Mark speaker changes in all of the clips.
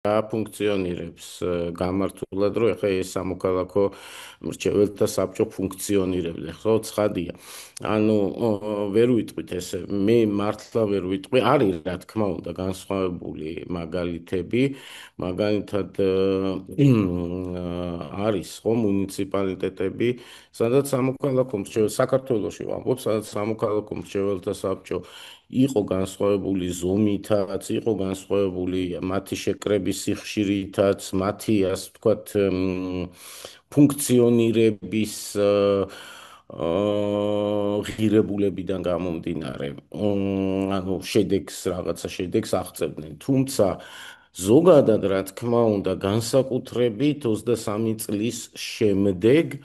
Speaker 1: ფუნქციონირებს გამართულად, რომ ეხლა ეს სამოქალაქო მრჩეველთა საბჭო ფუნქციონირებს, ხო, ცხადია. ანუ ვერ ვიტყვით ესე, მე მართლა ვერ ვიტყვი, არის რა თქმა უნდა განსხვავებული მაგალითები, მაგალითად არის ხო მუნიციპალიტეტები, სადაც სამოქალაქო მრჩეველ საქართველოში ვამბობ, სადაც სამოქალაქო მრჩეველთა საბჭო იყო განსხვავებული ზომითაც, იყო განსხვავებული მათი შეკრების სიხშირითაც, მათი, ასე ვთქვათ, ფუნქციონირების ღირებულებიდან გამომდინარე, ანუ რაღაცა შედეგს აღწევდნენ. თუმცა ზოგადად, რა თქმა უნდა, განსაკუთრებით 23 წლის შემდეგ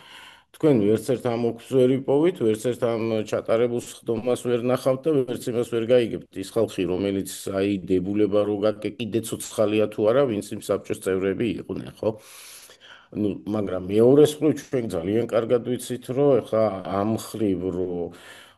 Speaker 1: თქვენ ვერცერთ ამ ოქს ვერ იპოვით, ვერცერთ ამ ჩატარებულ სხდომას ვერ ნახავთ და ვერც იმას ვერ გაიგებთ. ის ხალხი, რომელიც აი დებულება რო გაკე კიდე ცოცხალია თუ არა, ვინც იმ საბჭოს წევრები იყვნენ, ხო? ну, მაგრამ მეორე მხრივ ჩვენ ძალიან კარგად ვიცით, რომ ეხა ამ მხრივ რომ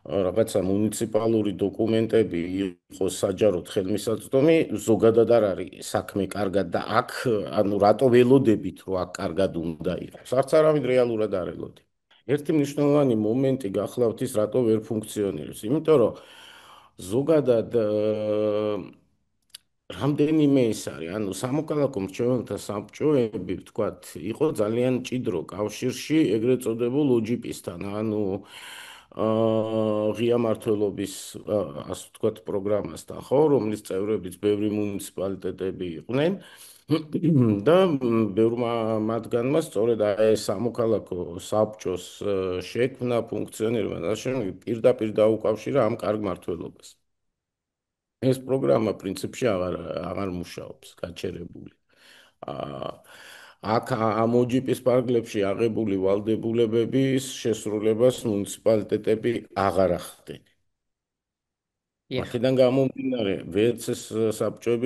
Speaker 1: რაღაცა მუნიციპალური დოკუმენტები იყოს საჯაროდ ხელმისაწვდომი, ზოგადად არ არის საქმე კარგად და აქ, ანუ რატო ველოდებით, რომ აქ კარგად უნდა იყოს? არც არავინ რეალურად არ ელოდი. ერთი მნიშვნელოვანი მომენტი გახლავთ ის, რატო ვერ ფუნქციონირებს. იმიტომ რომ ზოგადად რამდენიმე ის არის, ანუ სამოქალაქო მრჩეველთა საბჭოები, ვთქვათ, იყო ძალიან მჭიდრო კავშირში ეგრეთ წოდებულ OGP-სთან, ანუ ღია მმართველობის, ასე ვთქვათ, პროგრამასთან, ხო, რომლის წევრებიც ბევრი მუნიციპალიტეტები იყვნენ. და ბევრმა მათგანმა სწორედ აი ეს სამოქალაქო საბჭოს შექმნა, ფუნქციონირება და შემდეგ პირდაპირ დაუკავშირა ამ კარგ მმართველობას. ეს პროგრამა პრინციპში აღარ მუშაობს, გაჩერებული. აა აქ ამ OGP-ის პარკლებში აღებული ვალდებულებების შესრულებას მუნიციპალიტეტები აღარ ახდენენ.
Speaker 2: ეხ
Speaker 1: მათიდან გამომდინარე, ვერც ეს საბჭოები